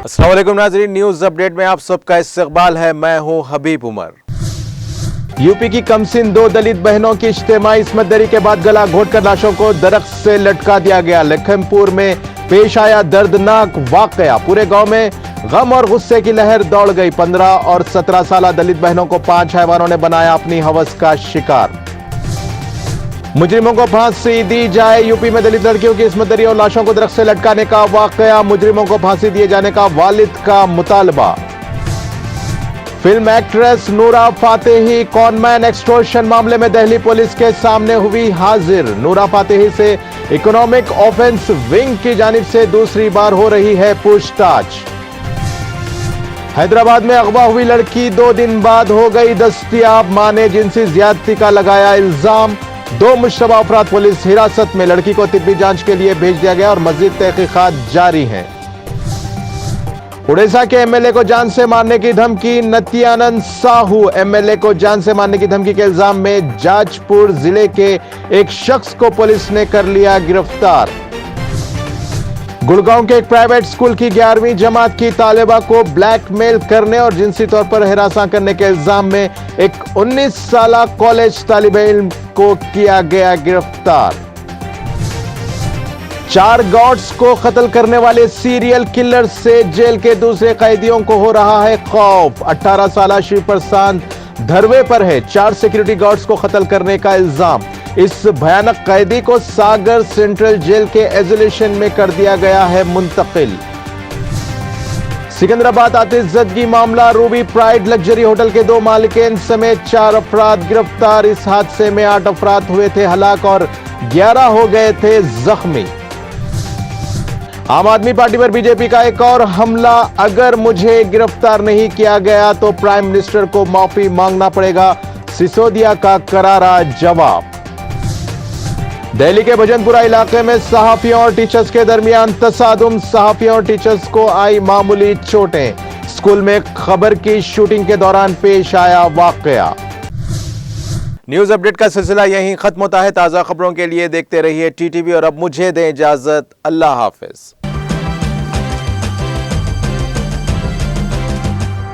अस्सलाम वालेकुम नाज़रीन, न्यूज़ अपडेट में आप सबका इस्तकबाल है। मैं हूं हबीब उमर। यूपी की कमसिन 2 दलित बहनों की इज्तिमाई इस्मत दरी के बाद गला घोटकर लाशों को दरख्त से लटका दिया गया। लखीमपुर में पेश आया दर्दनाक वाकया। पूरे गांव में गम और गुस्से की लहर दौड़ गई। 15 और 17 साल दलित बहनों को 5 हैवानों ने बनाया अपनी हवस का शिकार। मुजरिमों को फांसी दी जाए। यूपी में दलित लड़कियों की इस्मत दरी और लाशों को दरख्त से लटकाने का वाकया। मुजरिमों को फांसी दिए जाने का वालिद का मुतालबा। फिल्म एक्ट्रेस नूरा फातेही कॉनमैन एक्सटॉर्शन मामले में दिल्ली पुलिस के सामने हुई हाजिर। नूरा फातेही से इकोनॉमिक ऑफेंस विंग की जानिब से दूसरी बार हो रही है पूछताछ। हैदराबाद में अगवा हुई लड़की 2 दिन बाद हो गई दस्तयाब। मां ने जिनसी ज्यादती का लगाया इल्जाम। 2 मुश्तबा अफराद पुलिस हिरासत में। लड़की को तिब्बी जांच के लिए भेज दिया गया और मजीद तहकीकात जारी हैं। उड़ीसा के एमएलए को जान से मारने की धमकी। नित्यानंद साहू एमएलए को जान से मारने की धमकी के इल्जाम में जाजपुर जिले के एक शख्स को पुलिस ने कर लिया गिरफ्तार। गुड़गांव के एक प्राइवेट स्कूल की 11वीं जमात की तालिबा को ब्लैकमेल करने और जिनसी तौर पर हिरासा करने के इल्जाम में एक 19 साल कॉलेज तालिब इल्म को किया गया गिरफ्तार। 4 गार्ड्स को कत्ल करने वाले सीरियल किलर से जेल के दूसरे कैदियों को हो रहा है खौफ। 18 साल शिव प्रशांत धरवे पर है। 4 सिक्योरिटी गार्ड्स को कत्ल करने का इल्जाम। इस भयानक कैदी को सागर सेंट्रल जेल के आइसोलेशन में कर दिया गया है मुंतकिल। सिकंदराबाद आतिशज़दगी मामला। रूबी प्राइड लग्जरी होटल के 2 मालिकीन समेत 4 अफराद गिरफ्तार। इस हादसे में 8 अफराद हुए थे हलाक और 11 हो गए थे जख्मी। आम आदमी पार्टी पर बीजेपी का एक और हमला। अगर मुझे गिरफ्तार नहीं किया गया तो प्राइम मिनिस्टर को माफी मांगना पड़ेगा, सिसोदिया का करारा जवाब। दिल्ली के भजनपुरा इलाके में सहाफियों और टीचर्स के दरमियान तसादुम। सहाफियों और टीचर्स को आई मामूली चोटें। स्कूल में खबर की शूटिंग के दौरान पेश आया वाकया। न्यूज अपडेट का सिलसिला यहीं खत्म होता है। ताजा खबरों के लिए देखते रहिए टीटीवी और अब मुझे दें इजाजत। अल्लाह हाफिज।